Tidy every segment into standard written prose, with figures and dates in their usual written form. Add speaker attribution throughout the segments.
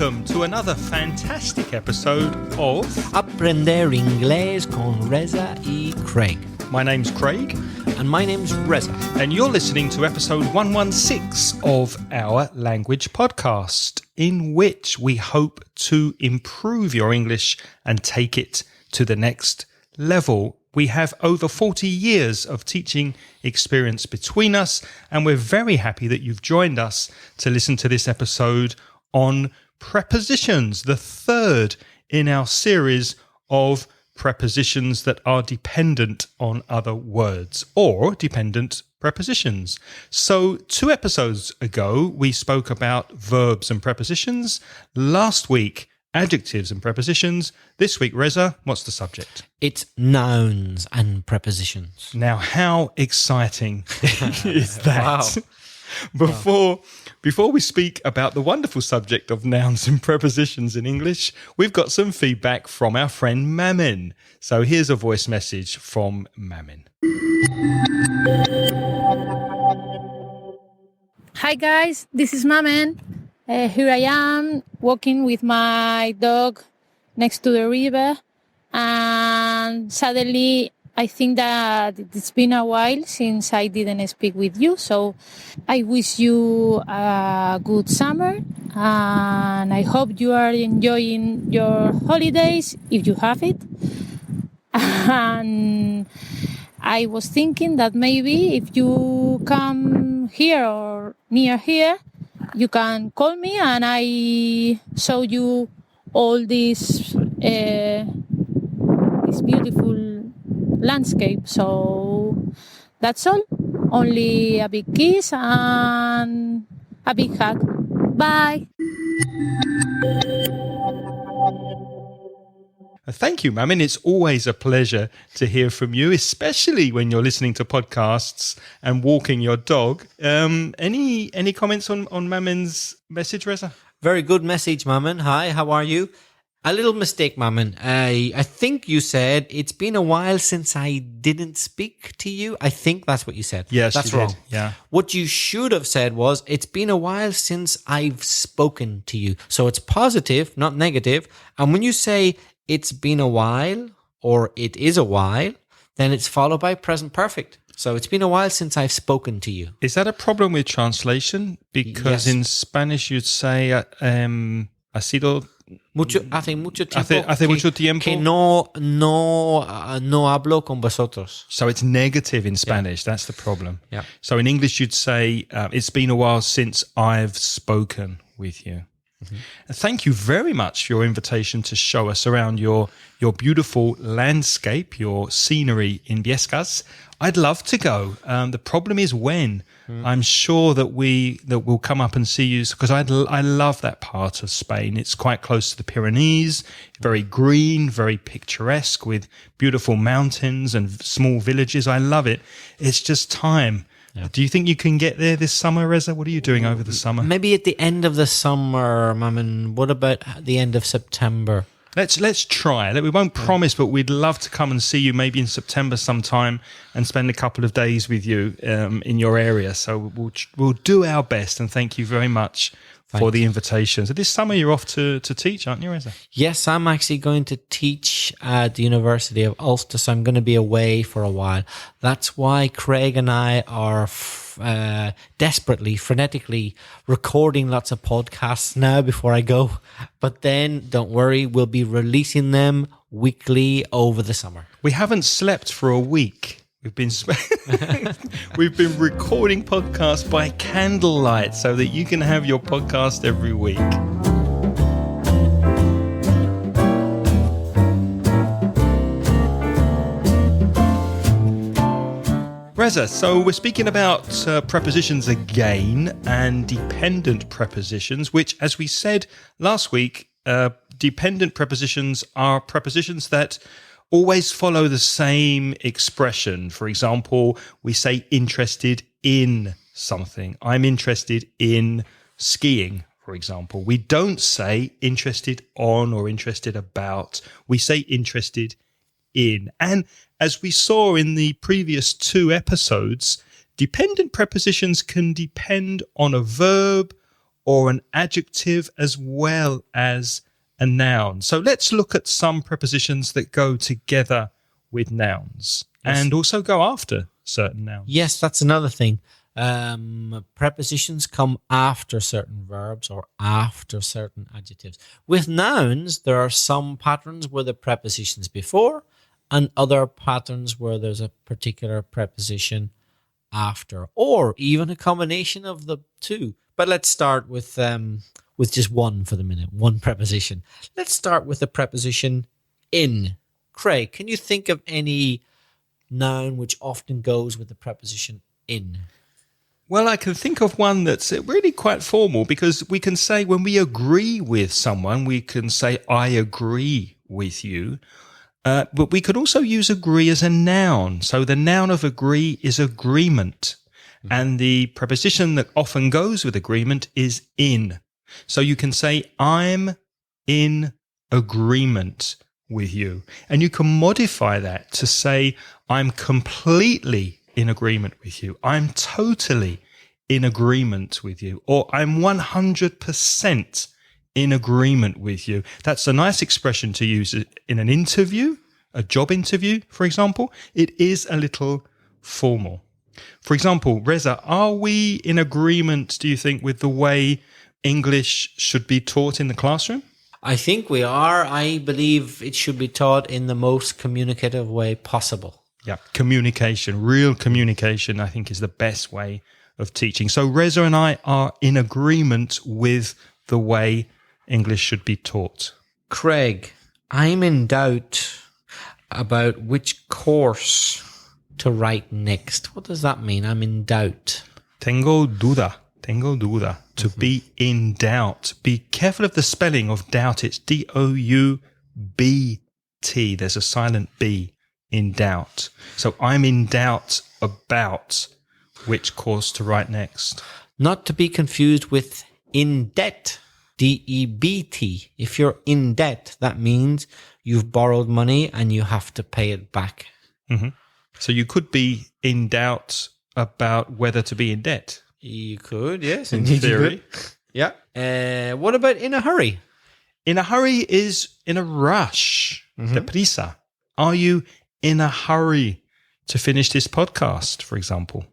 Speaker 1: welcome to another fantastic episode of
Speaker 2: Aprender Inglés con Reza y Craig.
Speaker 1: My name's Craig.
Speaker 2: And my name's Reza.
Speaker 1: And you're listening to episode 116 of our language podcast, in which we hope to improve your English and take it to the next level. We have over 40 years of teaching experience between us, and we're very happy that you've joined us to listen to this episode on prepositions, the third in our series of prepositions that are dependent on other words, or dependent prepositions. So 2 episodes ago, we spoke about verbs and prepositions. Last week, adjectives and prepositions. This week, Reza, what's the subject?
Speaker 2: It's nouns and prepositions.
Speaker 1: Now, how exciting is that?
Speaker 2: Wow.
Speaker 1: Before we speak about the wonderful subject of nouns and prepositions in English, we've got some feedback from our friend Mamin. So here's a voice message from Mamin.
Speaker 3: Hi guys, this is Mamen. Here I am walking with my dog next to the river, and suddenly I think that it's been a while since I didn't speak with you, so I wish you a good summer, and I hope you are enjoying your holidays if you have it. And I was thinking that maybe if you come here or near here, you can call me and I show you all this beautiful landscape. So that's all. Only a big kiss and a big hug. Bye.
Speaker 1: Thank you, Mamin. It's always a pleasure to hear from you, especially when you're listening to podcasts and walking your dog. Any comments on Mamin's message, Reza?
Speaker 2: Very good message, Mamin. Hi, how are you? A little mistake, Mamin. I think you said it's been a while since I didn't speak to you. I think that's what you said.
Speaker 1: Yes,
Speaker 2: that's
Speaker 1: you
Speaker 2: wrong.
Speaker 1: did. Yeah.
Speaker 2: What you should have said was it's been a while since I've spoken to you. So it's positive, not negative. And when you say it's been a while or it is a while, then it's followed by present perfect. So it's been a while since I've spoken to you.
Speaker 1: Is that a problem with translation? Because in Spanish you'd say ha sido
Speaker 2: hace mucho tiempo,
Speaker 1: hace mucho tiempo
Speaker 2: que no hablo con vosotros.
Speaker 1: So it's negative in Spanish. Yeah. That's the problem.
Speaker 2: Yeah.
Speaker 1: So in English you'd say it's been a while since I've spoken with you. Mm-hmm. Thank you very much for your invitation to show us around your beautiful landscape, your scenery in Viescas. I'd love to go. The problem is when. I'm sure that we'll come up and see you, because I love that part of Spain. It's quite close to the Pyrenees, very green, very picturesque, with beautiful mountains and small villages. I love it. It's just time. Yeah. Do you think you can get there this summer, Reza? What are you doing over the summer?
Speaker 2: Maybe at the end of the summer, Mamin. What about the end of September?
Speaker 1: Let's try. We won't promise, but we'd love to come and see you maybe in September sometime and spend a couple of days with you in your area. So we'll do our best, and thank you very much for the invitation. So this summer you're off to teach, aren't you, Reza?
Speaker 2: Yes, I'm actually going to teach at the University of Ulster, so I'm going to be away for a while. That's why Craig and I are desperately, frenetically recording lots of podcasts now before I go. But then, don't worry, we'll be releasing them weekly over the summer.
Speaker 1: We haven't slept for a week. We've been recording podcasts by candlelight so that you can have your podcast every week. Reza, so we're speaking about prepositions again, and dependent prepositions, which, as we said last week, dependent prepositions are prepositions that always follow the same expression. For example, we say interested in something. I'm interested in skiing, for example. We don't say interested on or interested about. We say interested in. And as we saw in the previous 2 episodes, dependent prepositions can depend on a verb or an adjective as well as a noun. So let's look at some prepositions that go together with nouns and also go after certain nouns.
Speaker 2: Yes, that's another thing. Prepositions come after certain verbs or after certain adjectives. With nouns, there are some patterns where the preposition's before and other patterns where there's a particular preposition after, or even a combination of the two. But let's start with just one for the minute, one preposition. Let's start with the preposition in. Craig, can you think of any noun which often goes with the preposition in?
Speaker 1: Well, I can think of one that's really quite formal, because we can say when we agree with someone, we can say, I agree with you. But we could also use agree as a noun. So the noun of agree is agreement. Mm-hmm. And the preposition that often goes with agreement is in. So you can say, I'm in agreement with you. And you can modify that to say, I'm completely in agreement with you. I'm totally in agreement with you. Or I'm 100% in agreement with you. That's a nice expression to use in an interview, a job interview, for example. It is a little formal. For example, Reza, are we in agreement, do you think, with the way English should be taught in the classroom?
Speaker 2: I think we are. I believe it should be taught in the most communicative way possible.
Speaker 1: Yeah, communication, real communication, I think, is the best way of teaching. So Reza and I are in agreement with the way English should be taught.
Speaker 2: Craig, I'm in doubt about which course to write next. What does that mean? I'm in doubt.
Speaker 1: Tengo duda. To be in doubt. Be careful of the spelling of doubt. It's D-O-U-B-T. There's a silent B in doubt. So I'm in doubt about which course to write next.
Speaker 2: Not to be confused with in debt. D-E-B-T. If you're in debt, that means you've borrowed money and you have to pay it back.
Speaker 1: Mm-hmm. So you could be in doubt about whether to be in debt.
Speaker 2: You could, yes.
Speaker 1: In theory.
Speaker 2: Yeah. What about in a hurry?
Speaker 1: In a hurry is in a rush. Deprisa. Are you in a hurry to finish this podcast, for example?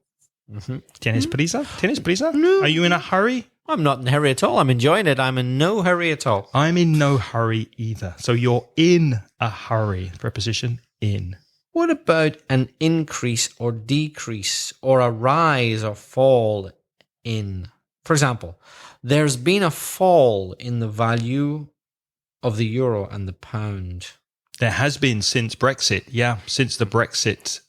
Speaker 1: ¿Tienes prisa? ¿Tienes prisa?
Speaker 2: No.
Speaker 1: Are you in a hurry?
Speaker 2: I'm not in a hurry at all. I'm enjoying it. I'm in no hurry at all.
Speaker 1: I'm in no hurry either. So you're in a hurry. Preposition in.
Speaker 2: What about an increase or decrease or a rise or fall in? For example, there's been a fall in the value of the euro and the pound.
Speaker 1: There has been since Brexit. Yeah, since the Brexit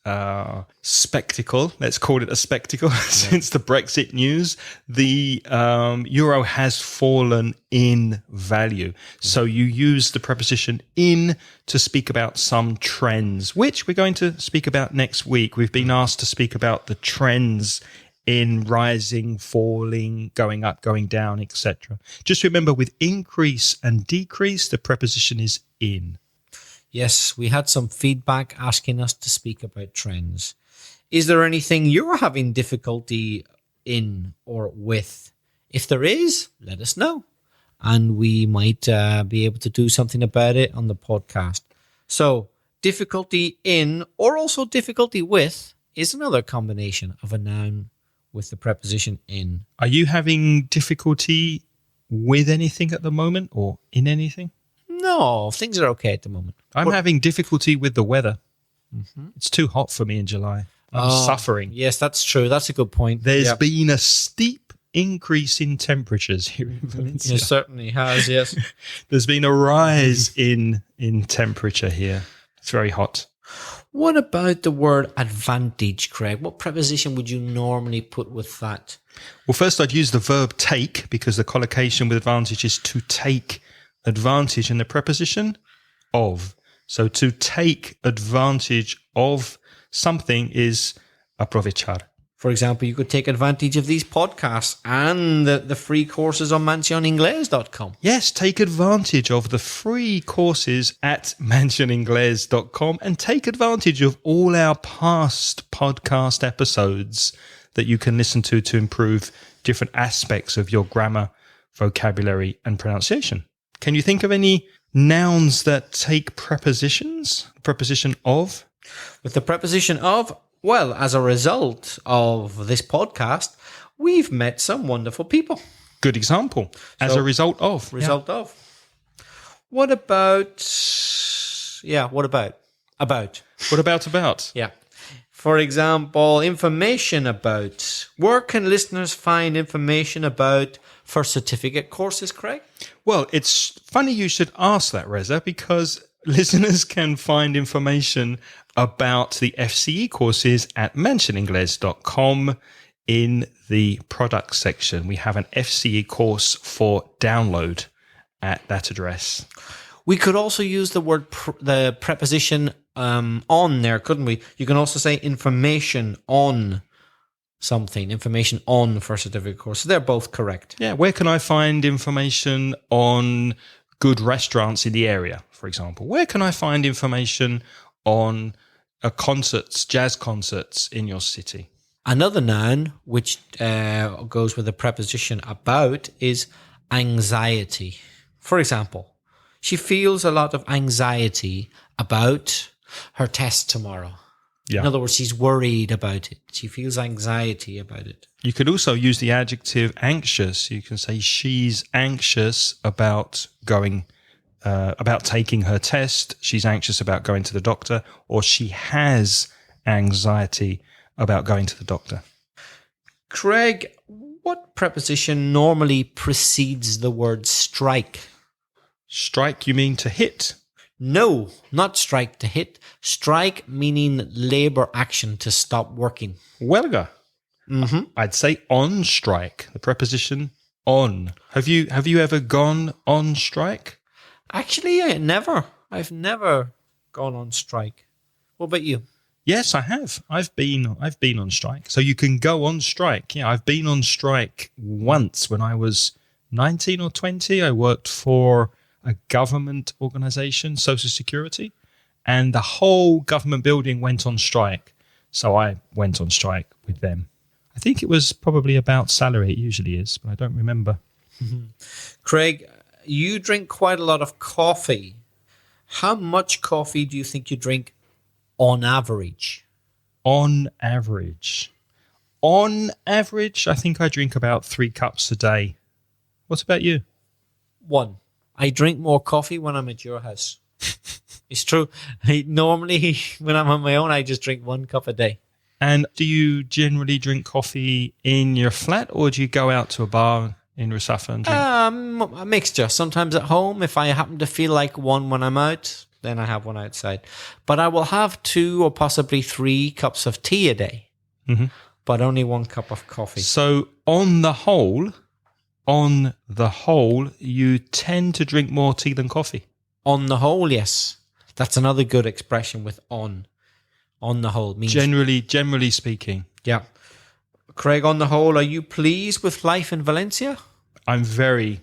Speaker 1: spectacle. Let's call it a spectacle. Since the Brexit news, the euro has fallen in value. So you use the preposition in to speak about some trends, which we're going to speak about next week. We've been asked to speak about the trends in rising, falling, going up, going down, etc. Just remember, with increase and decrease, the preposition is in.
Speaker 2: Yes, we had some feedback asking us to speak about trends. Is there anything you're having difficulty in or with? If there is, let us know. And we might be able to do something about it on the podcast. So, difficulty in or also difficulty with is another combination of a noun with the preposition in.
Speaker 1: Are you having difficulty with anything at the moment or in anything?
Speaker 2: No, things are okay at the moment.
Speaker 1: I'm having difficulty with the weather. It's too hot for me in July. I'm suffering.
Speaker 2: Yes, that's true. That's a good point.
Speaker 1: There's been a steep increase in temperatures here in Valencia.
Speaker 2: It certainly has, yes.
Speaker 1: There's been a rise in temperature here. It's very hot.
Speaker 2: What about the word advantage, Craig? What preposition would you normally put with that?
Speaker 1: Well, first I'd use the verb take, because the collocation with advantage is to take advantage, and the preposition of. So to take advantage of something is aprovechar.
Speaker 2: For example, you could take advantage of these podcasts and the free courses on mansioningles.com.
Speaker 1: Yes, take advantage of the free courses at mansioningles.com and take advantage of all our past podcast episodes that you can listen to improve different aspects of your grammar vocabulary and pronunciation. Can you think of any nouns that take prepositions? Preposition of?
Speaker 2: With the preposition of, well, as a result of this podcast, we've met some wonderful people.
Speaker 1: Good example. As a result of.
Speaker 2: Result of. What about... Yeah, what about? About.
Speaker 1: What about?
Speaker 2: Yeah. For example, information about. Where can listeners find information about first certificate courses, Craig?
Speaker 1: Well, it's funny you should ask that, Reza, because listeners can find information about the FCE courses at mentioningles.com. In the product section, we have an FCE course for download at that address.
Speaker 2: We could also use the word, the preposition on there, couldn't we? You can also say information on something, information on first certificate course. They're both correct.
Speaker 1: Yeah, where can I find information on good restaurants in the area, for example? Where can I find information on concerts, jazz concerts in your city?
Speaker 2: Another noun which goes with the preposition about is anxiety. For example, she feels a lot of anxiety about her test tomorrow.
Speaker 1: Yeah.
Speaker 2: In other words, she's worried about it. She feels anxiety about it.
Speaker 1: You could also use the adjective anxious. You can say she's anxious about going, about taking her test. She's anxious about going to the doctor, or she has anxiety about going to the doctor.
Speaker 2: Craig, what preposition normally precedes the word strike?
Speaker 1: Strike, you mean to hit?
Speaker 2: No, not strike, to hit. Strike meaning labour action, to stop working.
Speaker 1: Huelga.
Speaker 2: Mm-hmm.
Speaker 1: I'd say on strike, the preposition on. Have you ever gone on strike?
Speaker 2: Actually, I've never gone on strike. What about you?
Speaker 1: Yes, I have. I've been on strike. So you can go on strike. Yeah, I've been on strike once when I was 19 or 20. I worked for a government organization, Social Security, and the whole government building went on strike. So I went on strike with them. I think it was probably about salary. It usually is, but I don't remember.
Speaker 2: Mm-hmm. Craig, you drink quite a lot of coffee. How much coffee do you think you drink on average?
Speaker 1: On average. On average, I think I drink about 3 cups a day. What about you?
Speaker 2: 1. I drink more coffee when I'm at your house. It's true. Normally, when I'm on my own, I just drink 1 cup a day.
Speaker 1: And do you generally drink coffee in your flat, or do you go out to a bar in Rusafa and drink?
Speaker 2: A mixture. Sometimes at home, if I happen to feel like one when I'm out, then I have one outside. But I will have 2 or possibly 3 cups of tea a day, but only 1 cup of coffee.
Speaker 1: So on the whole, you tend to drink more tea than coffee.
Speaker 2: On the whole, yes. That's another good expression with on. On the whole means
Speaker 1: generally speaking.
Speaker 2: Yeah. Craig, on the whole, are you pleased with life in Valencia?
Speaker 1: I'm very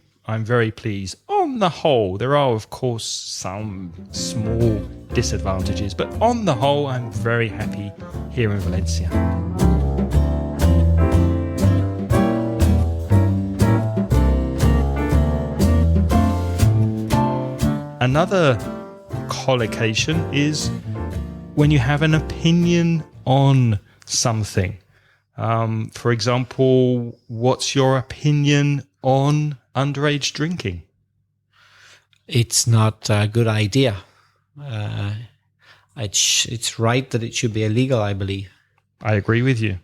Speaker 1: pleased. On the whole, there are of course some small disadvantages, but on the whole, I'm very happy here in Valencia. Another collocation is when you have an opinion on something. For example, what's your opinion on underage drinking?
Speaker 2: It's not a good idea. It's right that it should be illegal, I believe.
Speaker 1: I agree with you.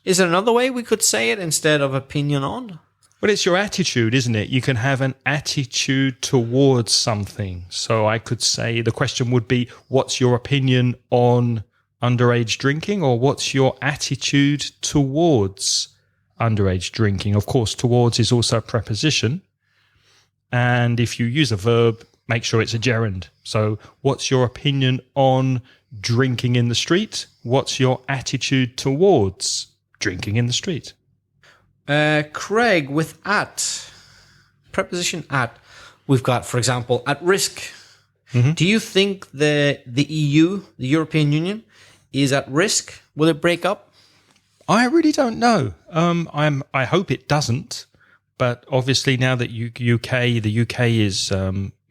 Speaker 2: Is there another way we could say it instead of opinion on?
Speaker 1: Well, it's your attitude, isn't it? You can have an attitude towards something. So I could say the question would be, what's your opinion on underage drinking, or what's your attitude towards underage drinking? Of course, towards is also a preposition. And if you use a verb, make sure it's a gerund. So what's your opinion on drinking in the street? What's your attitude towards drinking in the street?
Speaker 2: Craig, with at, preposition at, we've got, for example, at risk. Do you think the EU, the European Union, is at risk? Will it break up?
Speaker 1: I really don't know. I hope it doesn't, But obviously now that the UK is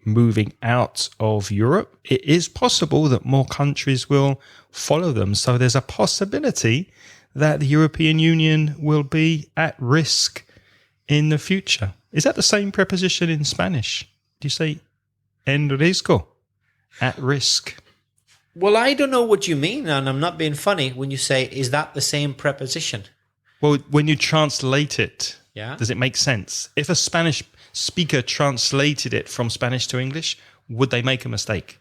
Speaker 1: moving out of Europe, it is possible that more countries will follow them. So there's a possibility that the European Union will be at risk in the future. Is that the same preposition in Spanish? Do you say en riesgo? At risk.
Speaker 2: Well, I don't know what you mean, and I'm not being funny when you say, is that the same preposition?
Speaker 1: Well, when you translate it,
Speaker 2: Yeah.
Speaker 1: does it make sense? If a Spanish speaker translated it from Spanish to English, would they make a mistake?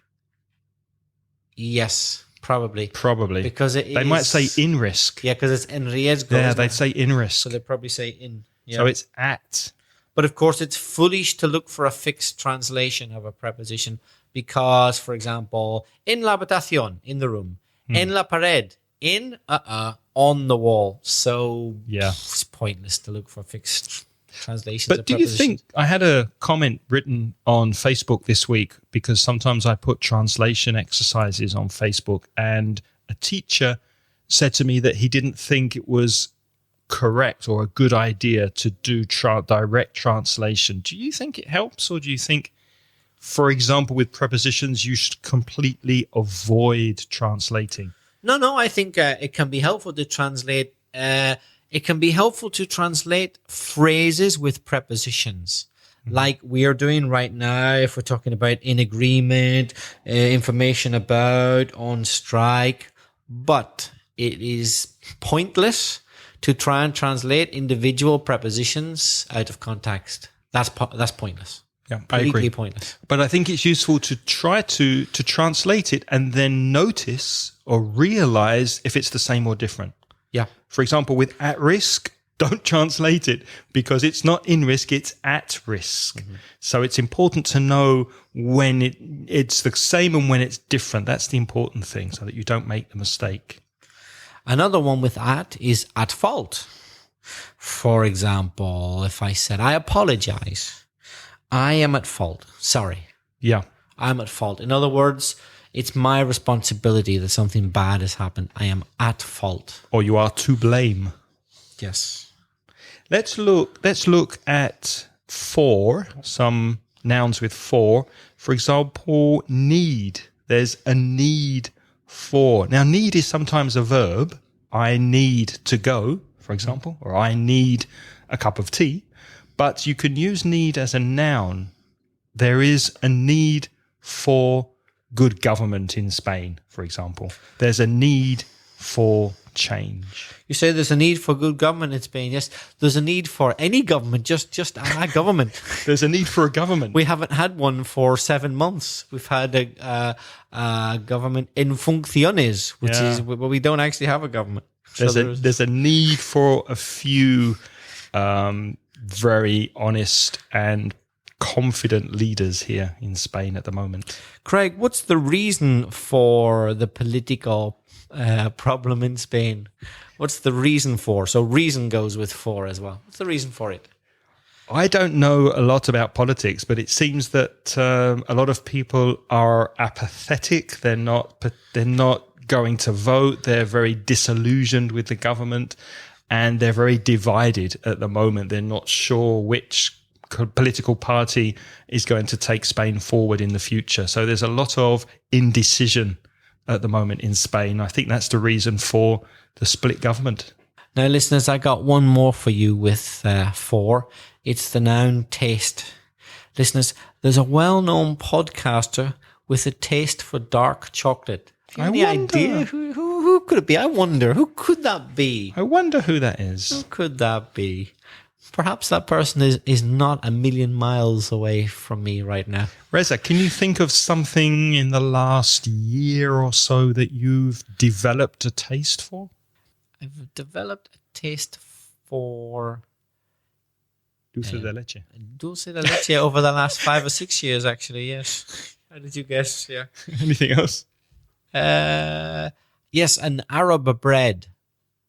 Speaker 2: Yes, probably.
Speaker 1: Probably.
Speaker 2: Because
Speaker 1: they might say in risk.
Speaker 2: Yeah, because it's en riesgo.
Speaker 1: Yeah,
Speaker 2: isn't
Speaker 1: they'd
Speaker 2: it?
Speaker 1: say in risk.
Speaker 2: So they probably say in. Yeah.
Speaker 1: So it's at.
Speaker 2: But of course, it's foolish to look for a fixed translation of a preposition because, for example, en la habitación, in the room, en la pared, on the wall. So it's pointless to look for fixed translations.
Speaker 1: But
Speaker 2: of
Speaker 1: do you think, I had a comment written on Facebook this week because sometimes I put translation exercises on Facebook, and a teacher said to me that he didn't think it was correct or a good idea to do direct translation. Do you think it helps, or do you think, for example, with prepositions, you should completely avoid translating?
Speaker 2: No, I think it can be helpful to translate. It can be helpful to translate phrases with prepositions, like we are doing right now. If we're talking about in agreement, information about, on strike, but it is pointless to try and translate individual prepositions out of context. That's pointless.
Speaker 1: Yeah, I agree.
Speaker 2: Completely pointless.
Speaker 1: But I think it's useful to try to translate it and then notice or realize if it's the same or different.
Speaker 2: Yeah.
Speaker 1: For example, with at risk, don't translate it because it's not in risk, it's at risk. Mm-hmm. So it's important to know when it's the same and when it's different. That's the important thing, so that you don't make the mistake.
Speaker 2: Another one with at is at fault. For example, if I said, I apologize, I am at fault. Sorry.
Speaker 1: Yeah.
Speaker 2: I'm at fault. In other words, it's my responsibility that something bad has happened. I am at fault.
Speaker 1: Or you are to blame.
Speaker 2: Yes.
Speaker 1: Let's look at for, some nouns with for. For example, need. There's a need for. Now, need is sometimes a verb. I need to go, for example, or I need a cup of tea. But you can use need as a noun. There is a need for good government in Spain, for example. There's a need for change.
Speaker 2: You say there's a need for good government in Spain. Yes, there's a need for any government, just a government.
Speaker 1: There's a need for a government.
Speaker 2: We haven't had one for 7 months. We've had a government in funciones, which is, but we don't actually have a government.
Speaker 1: There's a need for a few very honest and confident leaders here in Spain at the moment.
Speaker 2: Craig, what's the reason for the political problem in Spain? What's the reason for? So reason goes with for as well. What's the reason for it?
Speaker 1: I don't know a lot about politics, but it seems that a lot of people are apathetic. They're not going to vote. They're very disillusioned with the government, and they're very divided at the moment. They're not sure which political party is going to take Spain forward in the future. So there's a lot of indecision at the moment in Spain. I think that's the reason for the split government.
Speaker 2: Now, listeners, I got one more for you with for. It's the noun taste. Listeners, there's a well-known podcaster with a taste for dark chocolate. Do you have any idea who could it be? I wonder, who could that be?
Speaker 1: I wonder who that is.
Speaker 2: Who could that be? Perhaps that person is not a million miles away from me right now.
Speaker 1: Reza, can you think of something in the last year or so that you've developed a taste for?
Speaker 2: I've developed a taste for
Speaker 1: Dulce de leche.
Speaker 2: Dulce de leche over the last 5 or 6 years, actually, yes. How did you guess? Yeah.
Speaker 1: Anything else?
Speaker 2: Yes, an Arab bread.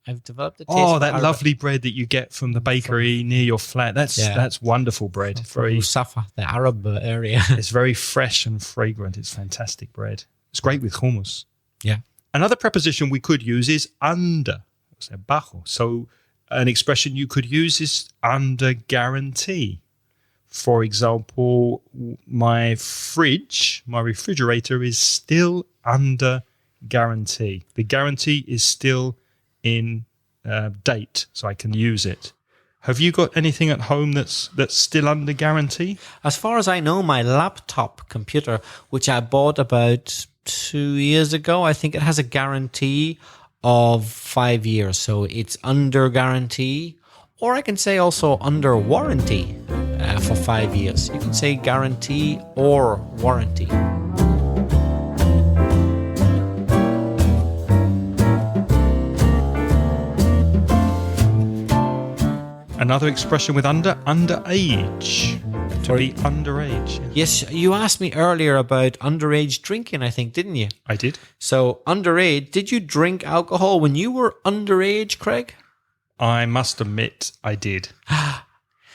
Speaker 2: I've developed a taste for
Speaker 1: that
Speaker 2: Arab.
Speaker 1: lovely bread that you get from the bakery near your flat. That's wonderful bread.
Speaker 2: From Safa, the Arab area.
Speaker 1: It's very fresh and fragrant. It's fantastic bread. It's great with hummus.
Speaker 2: Yeah.
Speaker 1: Another preposition we could use is under. So bajo. So An expression you could use is under guarantee. For example, my refrigerator is still under guarantee. The guarantee is still in date, so I can use it. Have you got anything at home that's still under guarantee?
Speaker 2: As far as I know, my laptop computer, which I bought about 2 years ago, I think it has a guarantee of 5 years. So it's under guarantee, or I can say also under warranty for 5 years. You can say guarantee or warranty.
Speaker 1: Another expression with underage. To be underage.
Speaker 2: Yes, you asked me earlier about underage drinking, I think, didn't you?
Speaker 1: I did.
Speaker 2: So, underage, did you drink alcohol when you were underage, Craig?
Speaker 1: I must admit I did.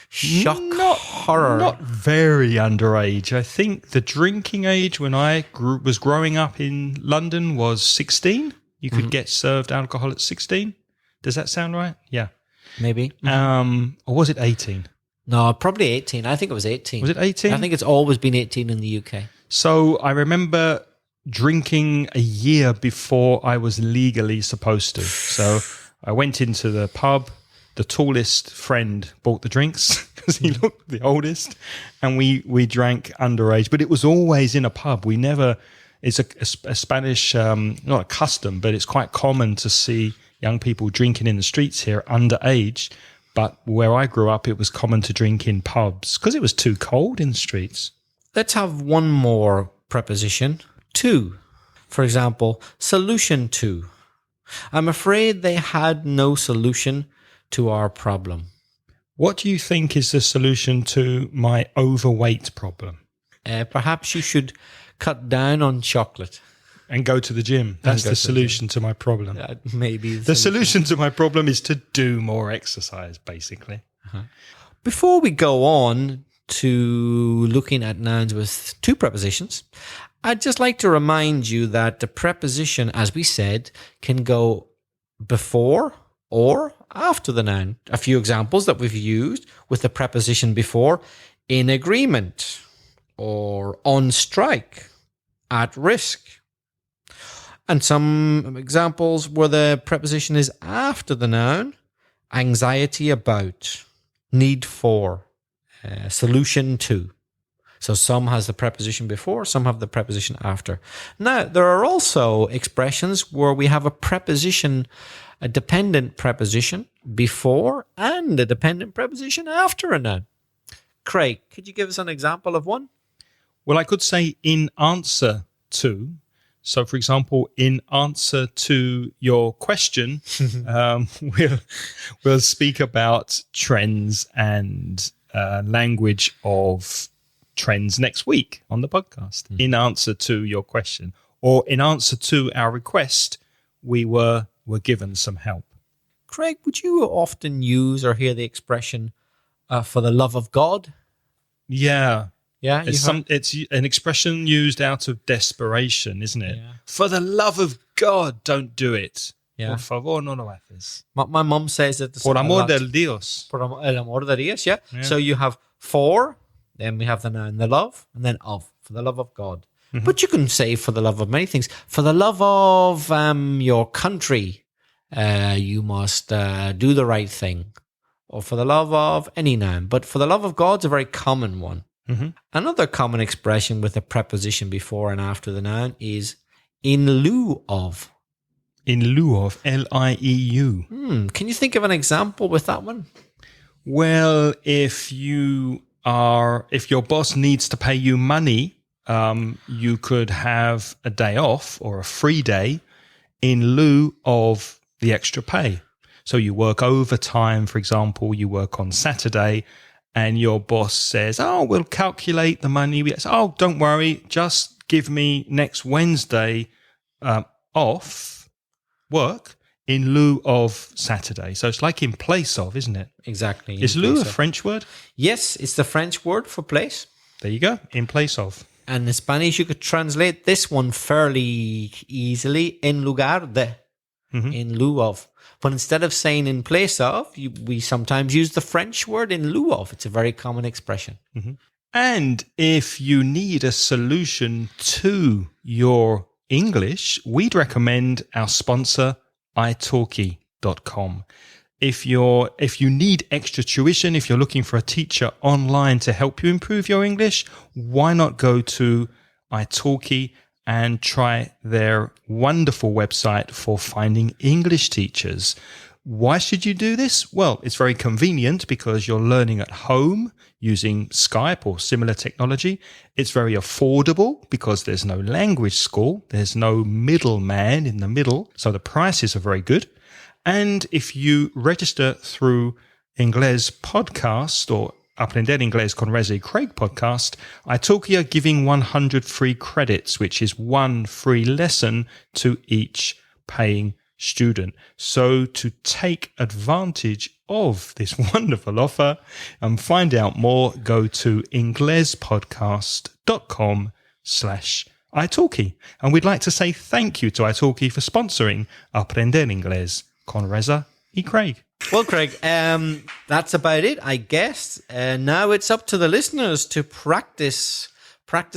Speaker 2: Shock, horror.
Speaker 1: Not very underage. I think the drinking age when I was growing up in London was 16. You could get served alcohol at 16. Does that sound right? Yeah.
Speaker 2: Maybe.
Speaker 1: Or was it 18?
Speaker 2: No, probably 18. I think it was 18.
Speaker 1: Was it 18?
Speaker 2: I think it's always been 18 in the UK.
Speaker 1: So I remember drinking a year before I was legally supposed to. So I went into the pub. The tallest friend bought the drinks because he looked the oldest, and we drank underage. But it was always in a pub. We never. It's a Spanish, not a custom, but it's quite common to see young people drinking in the streets here underage. But where I grew up, it was common to drink in pubs because it was too cold in the streets.
Speaker 2: Let's have one more preposition. To. For example, solution to. I'm afraid they had no solution to our problem.
Speaker 1: What do you think is the solution to my overweight problem?
Speaker 2: Perhaps you should cut down on chocolate.
Speaker 1: And go to the gym. That's the solution to my problem.
Speaker 2: Maybe.
Speaker 1: The solution to my problem is to do more exercise, basically.
Speaker 2: Uh-huh. Before we go on to looking at nouns with two prepositions, I'd just like to remind you that the preposition, as we said, can go before or after the noun. A few examples that we've used with the preposition before: in agreement, or on strike, at risk. And some examples where the preposition is after the noun: anxiety about, need for, solution to. So some has the preposition before, some have the preposition after. Now, there are also expressions where we have a preposition, a dependent preposition before and a dependent preposition after a noun. Craig, could you give us an example of one?
Speaker 1: Well, I could say in answer to. So, for example, in answer to your question, we'll speak about trends and language of trends next week on the podcast. In answer to your question, or in answer to our request, we were given some help.
Speaker 2: Craig, would you often use or hear the expression "for the love of God"?
Speaker 1: Yeah.
Speaker 2: Yeah,
Speaker 1: it's an expression used out of desperation, isn't it?
Speaker 2: Yeah.
Speaker 1: For the love of God, don't do it.
Speaker 2: Yeah.
Speaker 1: Por favor, no lo haces.
Speaker 2: My mum says it.
Speaker 1: Por amor del Dios.
Speaker 2: Por el amor de Dios, yeah. So you have for, then we have the noun, the love, and then of, for the love of God. Mm-hmm. But you can say for the love of many things. For the love of your country, you must do the right thing. Or for the love of any noun. But for the love of God's a very common one. Mm-hmm. Another common expression with a preposition before and after the noun is in lieu of.
Speaker 1: In lieu of, L-I-E-U.
Speaker 2: Can you think of an example with that one?
Speaker 1: Well, if your boss needs to pay you money, you could have a day off or a free day in lieu of the extra pay. So you work overtime, for example, you work on Saturday, and your boss says, "Oh, we'll calculate the money." Oh, don't worry, just give me next Wednesday off work in lieu of Saturday. So it's like in place of, isn't it?
Speaker 2: Exactly.
Speaker 1: Is lieu a French word?
Speaker 2: Yes, it's the French word for place.
Speaker 1: There you go, in place of.
Speaker 2: And in Spanish, you could translate this one fairly easily, en lugar de. in lieu of. But instead of saying in place of, we sometimes use the French word in lieu of. It's a very common expression.
Speaker 1: And if you need a solution to your English, we'd recommend our sponsor, italki.com. If you need extra tuition, if you're looking for a teacher online to help you improve your English, why not go to italki and try their wonderful website for finding English teachers. Why should you do this? Well, it's very convenient because you're learning at home using Skype or similar technology. It's very affordable because there's no language school. There's no middleman in the middle. So the prices are very good. And if you register through Inglés Podcast or Aprender Inglés con Reza y Craig podcast, italki are giving 100 free credits, which is one free lesson to each paying student. So to take advantage of this wonderful offer and find out more, go to inglespodcast.com/italki. And we'd like to say thank you to italki for sponsoring Aprender Inglés con Reza y Craig.
Speaker 2: Well, Craig, that's about it, I guess. Now it's up to the listeners to practice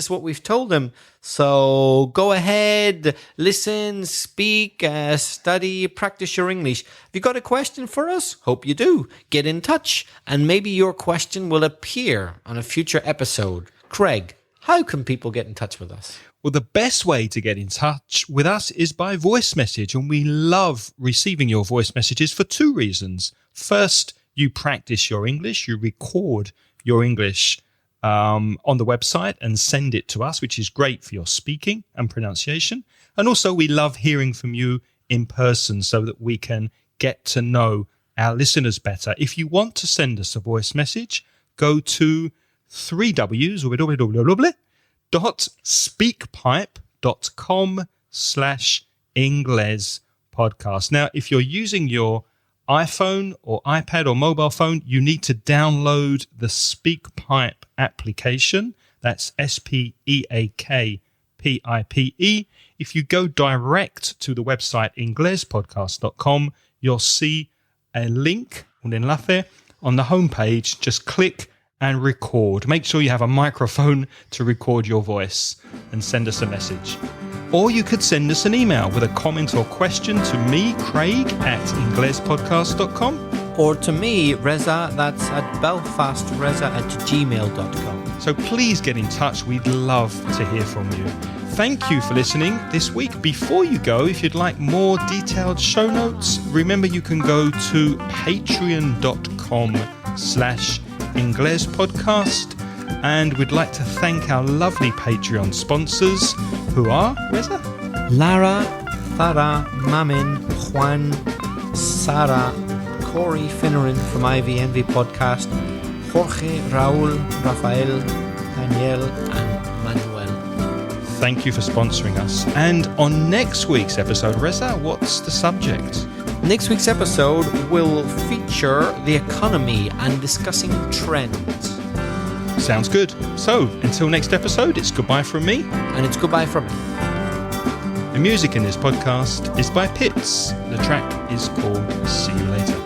Speaker 2: what we've told them. So go ahead, listen, speak, study, practice your English. Have you got a question for us? Hope you do. Get in touch, and maybe your question will appear on a future episode. Craig, how can people get in touch with us?
Speaker 1: Well, the best way to get in touch with us is by voice message, and we love receiving your voice messages for two reasons. First, you practice your English, you record your English on the website and send it to us, which is great for your speaking and pronunciation. And also, we love hearing from you in person so that we can get to know our listeners better. If you want to send us a voice message, go to 3Ws, www.speakpipe.com/Inglés podcast. Now, if you're using your iPhone or iPad or mobile phone, you need to download the SpeakPipe application. That's SpeakPipe. If you go direct to the website inglespodcast.com, you'll see a link, un enlace, on the homepage. Just click and record. Make sure you have a microphone to record your voice and send us a message. Or you could send us an email with a comment or question to me, Craig, at inglespodcast.com.
Speaker 2: Or to me, Reza, that's at belfastreza@gmail.com.
Speaker 1: So please get in touch. We'd love to hear from you. Thank you for listening this week. Before you go, if you'd like more detailed show notes, remember you can go to patreon.com/Inglés podcast, and we'd like to thank our lovely Patreon sponsors, who are, Reza?
Speaker 2: Lara, Thara, Mamin, Juan, Sarah, Corey Finneran from IVNV podcast, Jorge, Raul, Rafael, Daniel, and Manuel.
Speaker 1: Thank you for sponsoring us. And on next week's episode, Reza, what's the subject?
Speaker 2: Next week's episode will feature the economy and discussing trends.
Speaker 1: Sounds good. So, until next episode, it's goodbye from me.
Speaker 2: And it's goodbye from me.
Speaker 1: The music in this podcast is by Pitts. The track is called See You Later.